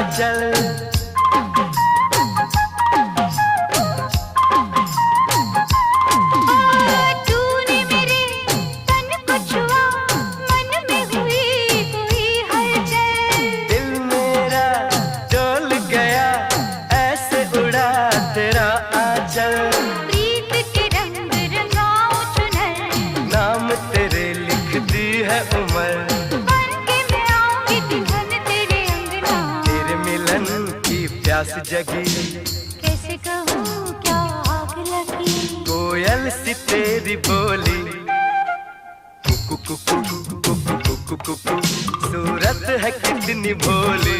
आंचल। तूने मेरे तन को छुआ, मन में हुई कोई हलचल। दिल मेरा डोल गया, ऐसे उड़ा तेरा आंचल। प्रीत के रंग रंगाऊं चुनर, नाम तेरे लिखती है उम्र। बन के मैं आऊंगी दुल्हन तेरे अंगना। तेरे मिलन की प्यास जगी, कैसे कहूँ क्या आग लगी। कोयल सी तेरी बोली, कुकु कुकु कुकु कुकु कुकु, सूरत है कितनी भोली।